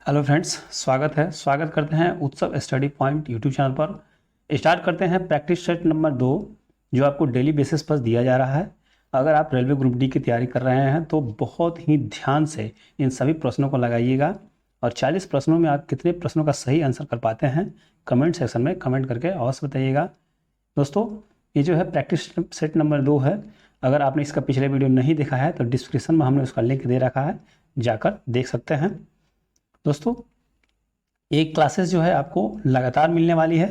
Hello friends, स्वागत करते हैं उत्सव स्टडी पॉइंट यूट्यूब चैनल पर। स्टार्ट करते हैं प्रैक्टिस सेट नंबर 2 जो आपको डेली बेसिस पर दिया जा रहा है। अगर आप रेलवे ग्रुप डी की तैयारी कर रहे हैं तो बहुत ही ध्यान से इन सभी प्रश्नों को लगाइएगा और 40 प्रश्नों में आप कितने प्रश्नों का सही आंसर कर पाते हैं कमेंट सेक्शन में कमेंट करके अवश्य बताइएगा। दोस्तों, ये जो है प्रैक्टिस सेट नंबर 2 है। अगर आपने इसका पिछले वीडियो नहीं देखा है तो डिस्क्रिप्शन में हमने उसका लिंक दे रखा है, जाकर देख सकते हैं। दोस्तों, एक क्लासेस जो है आपको लगातार मिलने वाली है,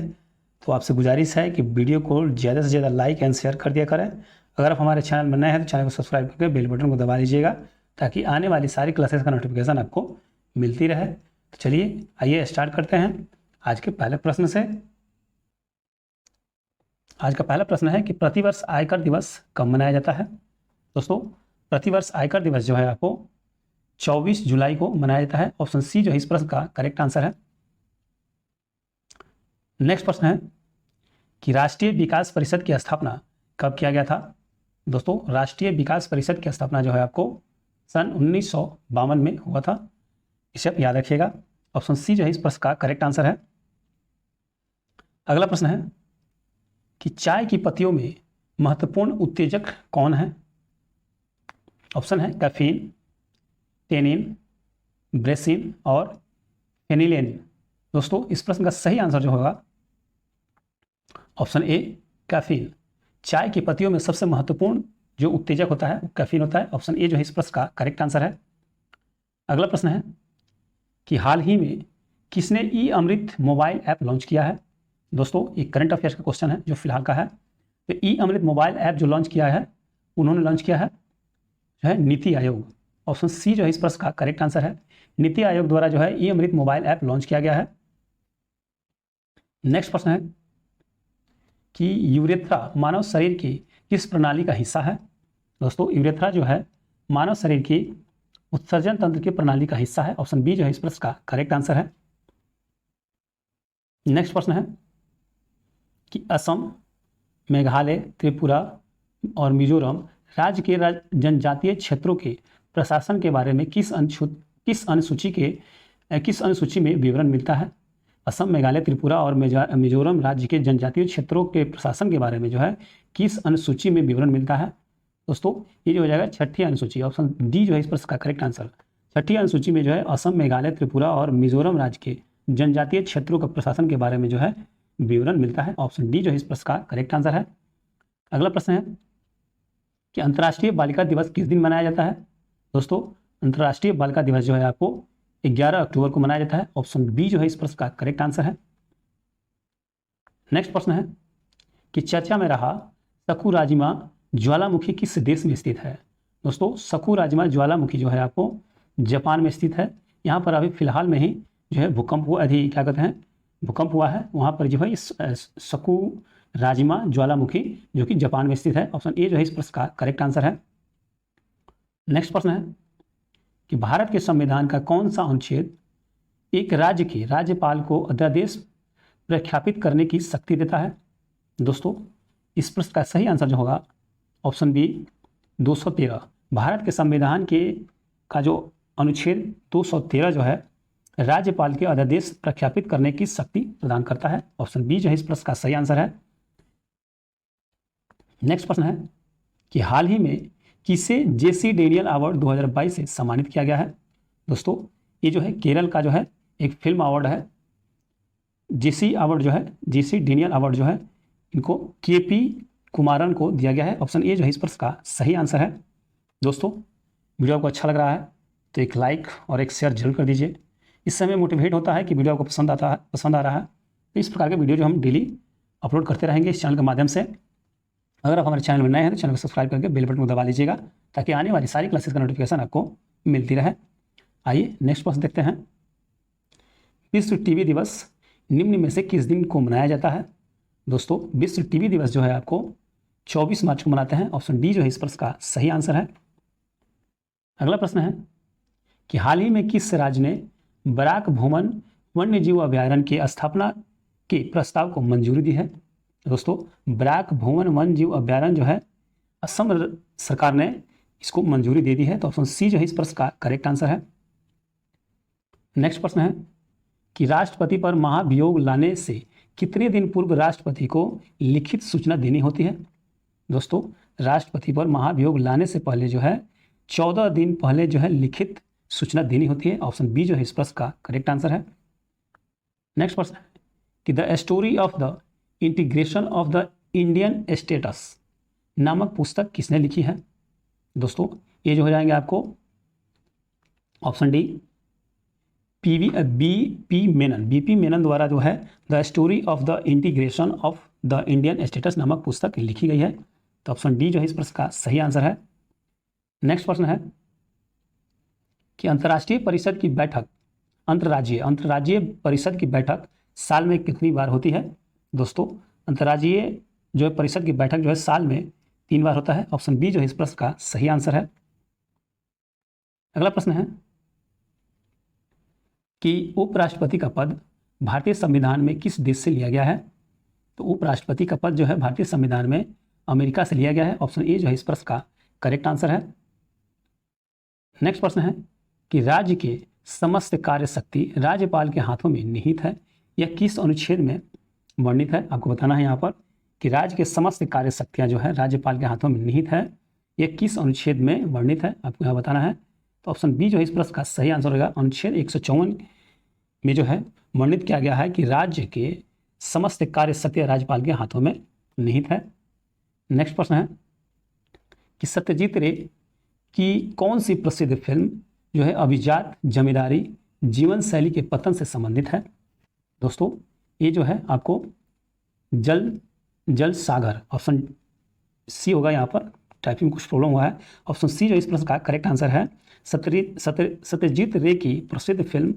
तो आपसे गुजारिश है कि वीडियो को ज़्यादा से ज़्यादा लाइक एंड शेयर कर दिया करें। अगर आप हमारे चैनल में नए हैं तो चैनल को सब्सक्राइब करके बेल बटन को दबा लीजिएगा ताकि आने वाली सारी क्लासेस का नोटिफिकेशन आपको मिलती रहे। तो चलिए आइए स्टार्ट करते हैं आज के पहले प्रश्न से। आज का पहला प्रश्न है कि प्रतिवर्ष आयकर दिवस कब मनाया जाता है। दोस्तों, प्रतिवर्ष आयकर दिवस जो है आपको 24 जुलाई को मनाया जाता है। ऑप्शन सी जो है इस प्रश्न का करेक्ट आंसर है। नेक्स्ट प्रश्न है कि राष्ट्रीय विकास परिषद की स्थापना कब किया गया था। दोस्तों, राष्ट्रीय विकास परिषद की स्थापना जो है आपको सन 1952 में हुआ था, इसे आप याद रखिएगा। ऑप्शन सी जो है इस प्रश्न का करेक्ट आंसर है। अगला प्रश्न है कि चाय की पत्तियों में महत्वपूर्ण उत्तेजक कौन है। ऑप्शन है कैफीन, टेनिन, ब्रेसिन और फेनिलेन। दोस्तों, इस प्रश्न का सही आंसर जो होगा ऑप्शन ए कैफीन। चाय की पत्तियों में सबसे महत्वपूर्ण जो उत्तेजक होता है वो कैफीन होता है। ऑप्शन ए जो है इस प्रश्न का करेक्ट आंसर है। अगला प्रश्न है कि हाल ही में किसने ई अमृत मोबाइल ऐप लॉन्च किया है। दोस्तों, एक करंट अफेयर्स का क्वेश्चन है जो फिलहाल का है। तो ई अमृत मोबाइल ऐप जो लॉन्च किया है उन्होंने लॉन्च किया है जो है नीति आयोग। ऑप्शन सी जो है इस प्रश्न का करेक्ट आंसर है। नीति आयोग द्वारा जो है ई अमृत मोबाइल ऐप लॉन्च किया गया है। नेक्स्ट प्रश्न है कि यूरेथ्रा मानव शरीर की किस प्रणाली का हिस्सा है। दोस्तों, यूरेथ्रा जो है मानव शरीर की उत्सर्जन तंत्र की प्रणाली का हिस्सा है। ऑप्शन बी जो है इस प्रश्न का करेक्ट आंसर है। नेक्स्ट प्रश्न है कि असम, मेघालय, त्रिपुरा और मिजोरम राज्य के जनजातीय क्षेत्रों के प्रशासन के बारे में किस अनुसूची में विवरण मिलता है। असम, मेघालय, त्रिपुरा और मिजोरम राज्य के जनजातीय क्षेत्रों के प्रशासन के बारे में जो है किस अनुसूची में विवरण मिलता है। दोस्तों, ये जो हो जाएगा छठी अनुसूची। ऑप्शन डी जो है इस प्रश्न का करेक्ट आंसर। छठी अनुसूची में जो है असम, मेघालय, त्रिपुरा और मिजोरम राज्य के जनजातीय क्षेत्रों का प्रशासन के बारे में जो है विवरण मिलता है। ऑप्शन डी जो है इस प्रश्न का करेक्ट आंसर है। अगला प्रश्न है कि अंतर्राष्ट्रीय बालिका दिवस किस दिन मनाया जाता है। दोस्तों, अंतर्राष्ट्रीय बालिका दिवस जो है आपको 11 अक्टूबर को मनाया जाता है। ऑप्शन बी जो है इस प्रश्न का करेक्ट आंसर है। नेक्स्ट प्रश्न है कि चर्चा में रहा सकुराजिमा ज्वालामुखी किस देश में स्थित है। दोस्तों, सकुराजिमा ज्वालामुखी जो है आपको जापान में स्थित है। यहाँ पर अभी फिलहाल में ही जो है भूकंप हुआ है। वहाँ पर जो है इस सकुराजिमा ज्वालामुखी जो कि जापान में स्थित है। ऑप्शन ए जो है इस प्रश्न का करेक्ट आंसर है। नेक्स्ट प्रश्न है कि भारत के संविधान का कौन सा अनुच्छेद एक राज्य के राज्यपाल को अध्यादेश प्रख्यापित करने की शक्ति देता है। दोस्तों, इस प्रश्न का सही आंसर जो होगा ऑप्शन बी 213। भारत के संविधान का जो अनुच्छेद 213 जो है राज्यपाल के अध्यादेश प्रख्यापित करने की शक्ति प्रदान करता है। ऑप्शन बी जो है इस प्रश्न का सही आंसर है। नेक्स्ट प्रश्न है कि हाल ही में किसे जेसी डेनियल अवार्ड 2022 से सम्मानित किया गया है। दोस्तों, ये जो है केरल का जो है एक फिल्म अवार्ड है। जेसी डेनियल अवार्ड जो है इनको केपी कुमारन को दिया गया है। ऑप्शन ए जो है इस प्रश्न का सही आंसर है। दोस्तों, वीडियो आपको अच्छा लग रहा है तो एक लाइक और एक शेयर जरूर कर दीजिए। इससे हमें मोटिवेट होता है कि वीडियो आपको पसंद आ रहा है। तो इस प्रकार के वीडियो जो हम डेली अपलोड करते रहेंगे इस चैनल के माध्यम से। अगर आप हमारे चैनल में नए हैं तो चैनल को सब्सक्राइब करके बेल बटन को दबा लीजिएगा ताकि आने वाली सारी क्लासेस का नोटिफिकेशन आपको मिलती रहे। आइए नेक्स्ट प्रश्न देखते हैं। विश्व टीबी दिवस निम्न में से किस दिन को मनाया जाता है। दोस्तों, विश्व टीबी दिवस जो है आपको 24 मार्च को मनाते हैं। ऑप्शन डी जो है इस प्रश्न का सही आंसर है। अगला प्रश्न है कि हाल ही में किस राज्य ने बराक भूमन वन्य जीव अभयारण्य की स्थापना के प्रस्ताव को मंजूरी दी है। दोस्तों, बराक भूमन वन्य जीव अभयारण्य जो है असम सरकार ने इसको मंजूरी दे दी है। तो ऑप्शन सी जो है इस प्रश्न का करेक्ट आंसर है। नेक्स्ट प्रश्न है कि राष्ट्रपति पर महाभियोग लाने से कितने दिन पूर्व राष्ट्रपति को लिखित सूचना देनी होती है। दोस्तों, राष्ट्रपति पर महाभियोग लाने से पहले जो है 14 दिन पहले जो है लिखित सूचना देनी होती है। ऑप्शन बी जो है इस प्रश्न का करेक्ट आंसर है। नेक्स्ट प्रश्न है कि the story of the integration of the Indian states नामक पुस्तक किसने लिखी है। दोस्तों, ये जो हो जाएंगे आपको ऑप्शन डी बीपी मेनन द्वारा जो है the story of the integration of the Indian states नामक पुस्तक लिखी गई है। तो ऑप्शन डी जो है इस प्रश्न का सही आंसर है। नेक्स्ट प्रश्न है कि अंतर्राष्ट्रीय परिषद की बैठक अंतर्राज्यीय परिषद की बैठक साल में कितनी बार होती है। दोस्तों, अंतर्राज्यीय जो है परिषद की बैठक जो है साल में 3 बार होता है। ऑप्शन बी जो है इस प्रश्न का सही आंसर है। अगला प्रश्न है कि उपराष्ट्रपति का पद भारतीय संविधान में किस देश से लिया गया है। तो उपराष्ट्रपति का पद जो है भारतीय संविधान में अमेरिका से लिया गया है। ऑप्शन ए जो है इस प्रश्न का करेक्ट आंसर है। नेक्स्ट प्रश्न है कि राज्य के समस्त कार्य शक्ति राज्यपाल के हाथों में निहित है। यह किस अनुच्छेद में वर्णित है। आपको बताना है यहाँ पर कि राज्य के समस्त कार्य शक्तियाँ जो है राज्यपाल के हाथों में निहित है। यह किस अनुच्छेद में वर्णित है, आपको यहाँ बताना है। तो ऑप्शन बी जो है इस प्रश्न का सही आंसर होगा। अनुच्छेद 154 में जो है वर्णित किया गया है कि राज्य के समस्त कार्य शक्तियाँ राज्यपाल के हाथों में निहित है। नेक्स्ट प्रश्न है कि सत्यजीत रे की कौन सी प्रसिद्ध फिल्म जो है अभिजात जमींदारी जीवन शैली के पतन से संबंधित है। दोस्तों, ये जो है आपको जल सागर, ऑप्शन सी होगा। यहाँ पर टाइपिंग कुछ प्रॉब्लम हुआ है। ऑप्शन सी जो इस प्रश्न का करेक्ट आंसर है। सत्यजीत रे की प्रसिद्ध फिल्म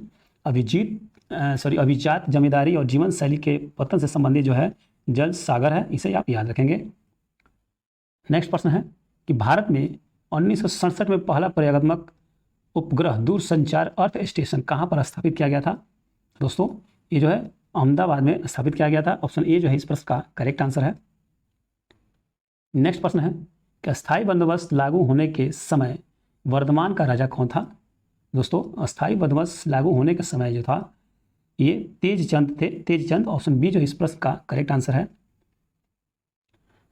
अभिजात जमींदारी और जीवन शैली के पतन से संबंधित जो है जल सागर है। इसे आप याद रखेंगे। नेक्स्ट प्रश्न है कि भारत में 1967 में पहला प्रयोगात्मक उपग्रह दूरसंचार अर्थ स्टेशन कहाँ पर स्थापित किया गया था। दोस्तों, ये जो है अहमदाबाद में स्थापित किया गया था। ऑप्शन ए जो है इस प्रश्न का करेक्ट आंसर है। नेक्स्ट प्रश्न है कि अस्थायी बंदोबस्त लागू होने के समय वर्धमान का राजा कौन था। दोस्तों, अस्थायी बंदोबस्त लागू होने के समय जो था ये तेजचंद थे। तेजचंद, ऑप्शन बी जो इस प्रश्न का करेक्ट आंसर है।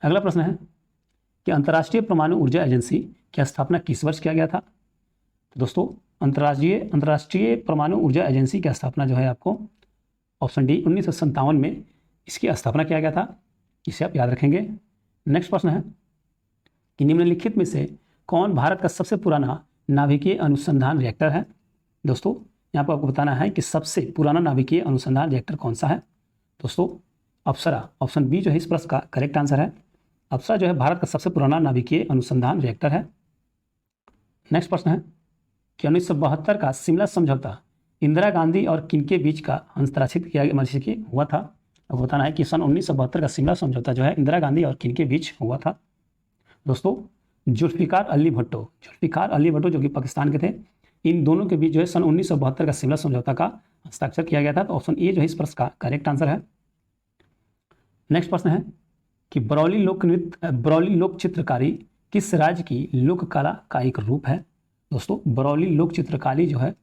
अगला प्रश्न है कि अंतर्राष्ट्रीय परमाणु ऊर्जा एजेंसी की स्थापना किस वर्ष किया गया था। तो दोस्तों, अंतर्राष्ट्रीय परमाणु ऊर्जा एजेंसी की स्थापना जो है आपको ऑप्शन डी 1957 में इसकी स्थापना किया गया था। इसे आप याद रखेंगे। नेक्स्ट प्रश्न है कि निम्नलिखित में से कौन भारत का सबसे पुराना नाभिकीय अनुसंधान रिएक्टर है। दोस्तों, यहाँ पर आपको बताना है कि सबसे पुराना नाभिकीय अनुसंधान रिएक्टर कौन सा है। दोस्तों, अप्सरा, ऑप्शन बी जो है इस प्रश्न का करेक्ट आंसर है। अप्सरा जो है भारत का सबसे पुराना नाभिकीय अनुसंधान रिएक्टर है। नेक्स्ट प्रश्न है कि 1972 का शिमला समझौता इंदिरा गांधी और किनके बीच का हस्ताक्षरित किया हुआ था। अब बताना है कि सन 1972 का शिमला समझौता जो है इंदिरा गांधी और किनके बीच हुआ था। दोस्तों, जुल्फिकार अली भुट्टो जो कि पाकिस्तान के थे, इन दोनों के बीच जो है सन 1972 का शिमला समझौता का हस्ताक्षर किया गया था। तो ऑप्शन ए जो है इस प्रश्न का करेक्ट आंसर है। नेक्स्ट प्रश्न है कि बरौली लोक चित्रकारी किस राज्य की लोक कला का एक रूप है। दोस्तों, बरौली लोक चित्रकारी जो है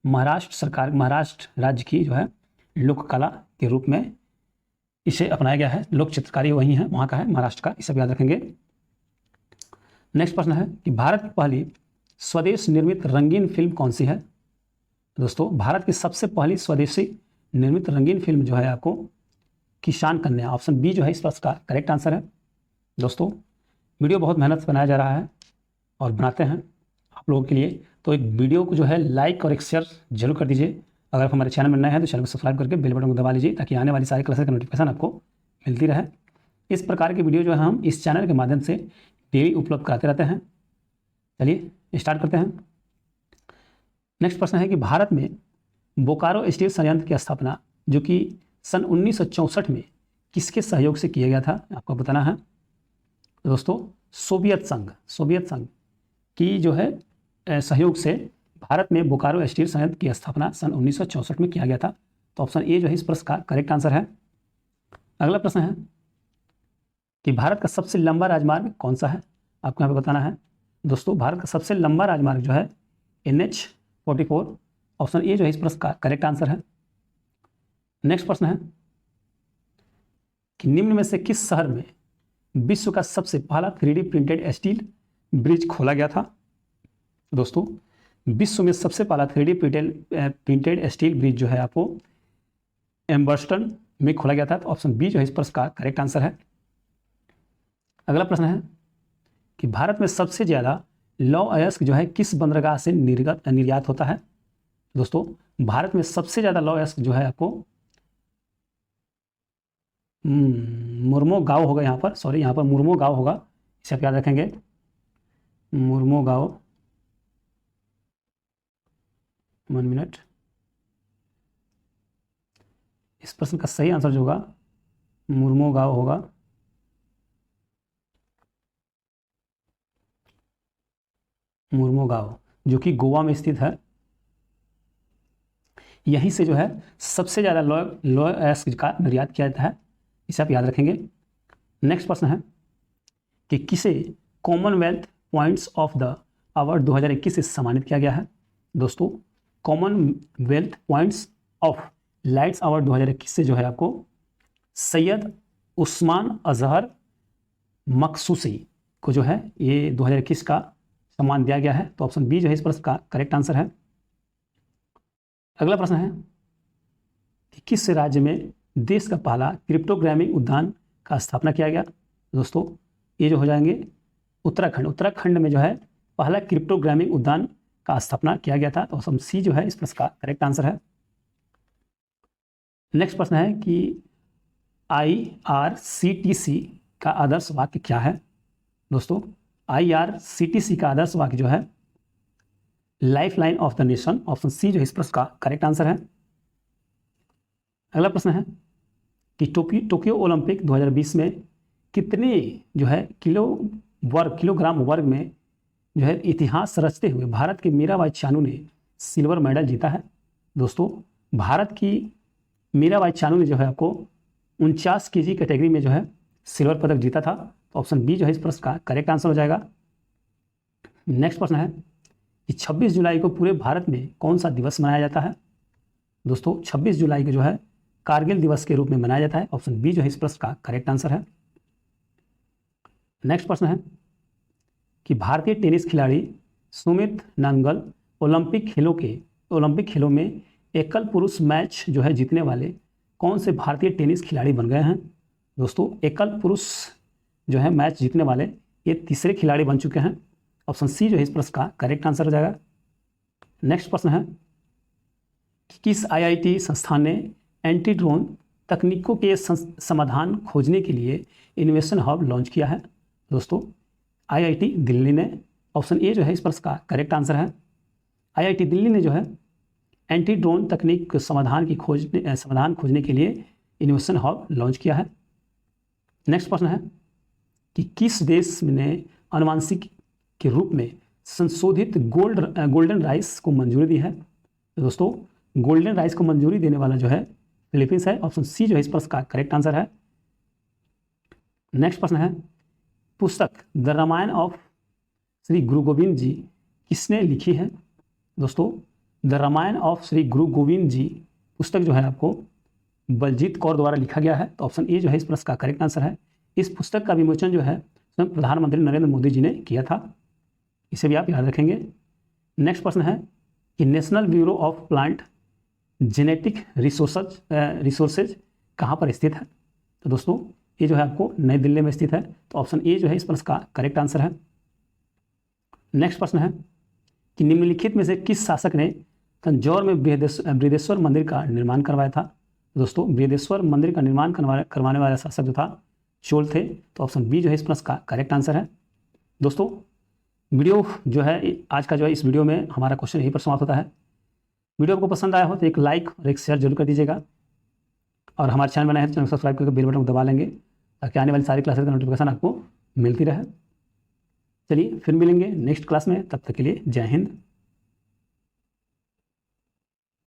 महाराष्ट्र राज्य की जो है लोक कला के रूप में इसे अपनाया गया है। लोक चित्रकारी वही है, वहाँ का है, महाराष्ट्र का। इसे याद रखेंगे। नेक्स्ट प्रश्न है कि भारत की पहली स्वदेश निर्मित रंगीन फिल्म कौन सी है। दोस्तों, भारत की सबसे पहली स्वदेशी निर्मित रंगीन फिल्म जो है आपको किसान कन्या, ऑप्शन बी जो है इस प्रश्न का करेक्ट आंसर है। दोस्तों, वीडियो बहुत मेहनत से बनाया जा रहा है और बनाते हैं आप लोगों के लिए, तो एक वीडियो को जो है लाइक और एक शेयर जरूर कर दीजिए। अगर आप हमारे चैनल में नए हैं तो चैनल को सब्सक्राइब करके बेल बटन को दबा लीजिए ताकि आने वाली सारी क्लासेस की नोटिफिकेशन आपको मिलती रहे। इस प्रकार की वीडियो जो है हम इस चैनल के माध्यम से डेली उपलब्ध कराते रहते हैं। चलिए स्टार्ट करते हैं। नेक्स्ट प्रश्न है कि भारत में बोकारो स्टील संयंत्र की स्थापना जो कि सन 1964 में किसके सहयोग से किया गया था, आपको बताना है। दोस्तों, सोवियत संघ की जो है सहयोग से भारत में बोकारो स्टील संयंत्र की स्थापना सन 1964 में किया गया था। तो ऑप्शन ए जो है इस प्रश्न का करेक्ट आंसर है। अगला प्रश्न है कि भारत का सबसे लंबा राजमार्ग कौन सा है, आपको यहाँ पे बताना है। दोस्तों, भारत का सबसे लंबा राजमार्ग जो है NH-44 ऑप्शन ए जो है इस प्रश्न का करेक्ट आंसर है। नेक्स्ट प्रश्न है कि निम्न में से किस शहर में विश्व का सबसे पहला 3D प्रिंटेड स्टील ब्रिज खोला गया था? दोस्तों, विश्व में सबसे पहला 3D प्रिंटेड स्टील ब्रिज जो है आपको एम्बर्स्टन में खोला गया था। तो ऑप्शन बी जो है इस प्रश्न का करेक्ट आंसर है। अगला प्रश्न है कि भारत में सबसे ज़्यादा लौह अयस्क जो है किस बंदरगाह से निर्यात होता है? दोस्तों, भारत में सबसे ज़्यादा लौह अयस्क जो है आपको मुर्मो-गांव होगा, यहाँ पर मुर्मो-गांव होगा, इसे आप याद रखेंगे, मुर्मो-गांव। 1 मिनट। इस प्रश्न का सही आंसर जो होगा मुर्मो-गांव होगा। मुर्मो-गांव जो कि गोवा में स्थित है। यहीं से जो है सबसे ज़्यादा लौह अयस्क का निर्यात किया जाता है, इसे आप याद रखेंगे। नेक्स्ट प्रश्न है कि किसे Commonwealth points of the award 2021 से सम्मानित किया गया है? दोस्तों, Commonwealth points of lights award 2021 से जो है आपको सैयद उस्मान अजहर मखसूसी को जो है ये 2021 का सम्मान दिया गया है। तो ऑप्शन बी जो है इस प्रश्न का करेक्ट आंसर है। अगला प्रश्न है कि किस राज्य में देश का पहला क्रिप्टोग्रामिंग उद्यान का स्थापना किया गया? दोस्तों, ये जो हो जाएंगे उत्तराखंड में जो है पहला क्रिप्टोग्रामिंग उद्यान का स्थापना किया गया था। तो ऑप्शन सी जो है इस प्रश्न का करेक्ट आंसर है। नेक्स्ट प्रश्न है कि IRCTC का आदर्श वाक्य क्या है? दोस्तों, IRCTC का आदर्श वाक्य जो है life line of the nation. Option C जो है इस प्रश्न का करेक्ट आंसर है। अगला प्रश्न है कि टोक्यो ओलंपिक 2020 में कितने जो है किलोग्राम वर्ग में जो है इतिहास रचते हुए भारत के मीराबाई चानू ने सिल्वर मेडल जीता है? दोस्तों, भारत की मीराबाई चानू ने जो है आपको 49 kg कैटेगरी में जो है सिल्वर पदक जीता था। तो ऑप्शन बी जो है इस प्रश्न का करेक्ट आंसर हो जाएगा। नेक्स्ट प्रश्न है कि 26 जुलाई को पूरे भारत में कौन सा दिवस मनाया जाता है? दोस्तों, 26 जुलाई को जो है कारगिल दिवस के रूप में मनाया जाता है। ऑप्शन बी जो है इस प्रश्न का करेक्ट आंसर है। नेक्स्ट प्रश्न है कि भारतीय टेनिस खिलाड़ी सुमित नागल ओलंपिक खेलों में एकल पुरुष मैच जो है जीतने वाले कौन से भारतीय टेनिस खिलाड़ी बन गए हैं? दोस्तों, एकल पुरुष जो है मैच जीतने वाले ये तीसरे खिलाड़ी बन चुके हैं। ऑप्शन सी जो है इस प्रश्न का करेक्ट आंसर हो जाएगा। नेक्स्ट प्रश्न है कि किस IIT संस्थान ने एंटी ड्रोन तकनीकों के समाधान खोजने के लिए इनोवेशन हब लॉन्च किया है? दोस्तों, IIT दिल्ली ने। ऑप्शन ए जो है इस प्रश्न का करेक्ट आंसर है। IIT दिल्ली ने जो है एंटी ड्रोन तकनीक समाधान खोजने के लिए इनोवेशन हब लॉन्च किया है। नेक्स्ट प्रश्न है कि किस देश ने आनुवंशिक के रूप में संशोधित गोल्डन राइस को मंजूरी दी है? दोस्तों, गोल्डन राइस को मंजूरी देने वाला जो है फिलीपींस है। ऑप्शन सी जो है इस प्रश्न का करेक्ट आंसर है। नेक्स्ट प्रश्न है पुस्तक द रामायण ऑफ श्री गुरु गोविंद जी किसने लिखी है? दोस्तों, द रामायण ऑफ श्री गुरु गोविंद जी पुस्तक जो है आपको बलजीत कौर द्वारा लिखा गया है। तो ऑप्शन ए जो है इस प्रश्न का करेक्ट आंसर है। इस पुस्तक का विमोचन जो है स्वयं प्रधानमंत्री नरेंद्र मोदी जी ने किया था, इसे भी आप याद रखेंगे। नेक्स्ट प्रश्न है कि national bureau of plant genetic resources कहाँ पर स्थित है? तो दोस्तों, ये जो है आपको नई दिल्ली में स्थित है। तो ऑप्शन ए जो है इस प्रश्न का करेक्ट आंसर है। नेक्स्ट प्रश्न है कि निम्नलिखित में से किस शासक ने तंजौर में बृहदेश्वर मंदिर का निर्माण करवाया था? दोस्तों, बृहदेश्वर मंदिर का निर्माण करवाने वाला शासक जो था चोल थे। तो ऑप्शन बी जो है इस प्रश्न का करेक्ट आंसर है। दोस्तों, वीडियो जो है आज का जो है इस वीडियो में हमारा क्वेश्चन यहीं पर समाप्त होता है। वीडियो आपको पसंद आया हो तो एक लाइक और एक शेयर जरूर कर दीजिएगा, और हमारे चैनल बनाए हैं तो चैनल सब्सक्राइब करके बेल बटन को दबा लेंगे ताकि आने वाली सारी क्लासेस का नोटिफिकेशन आपको मिलती रहे। चलिए फिर मिलेंगे नेक्स्ट क्लास में, तब तक के लिए जय हिंद।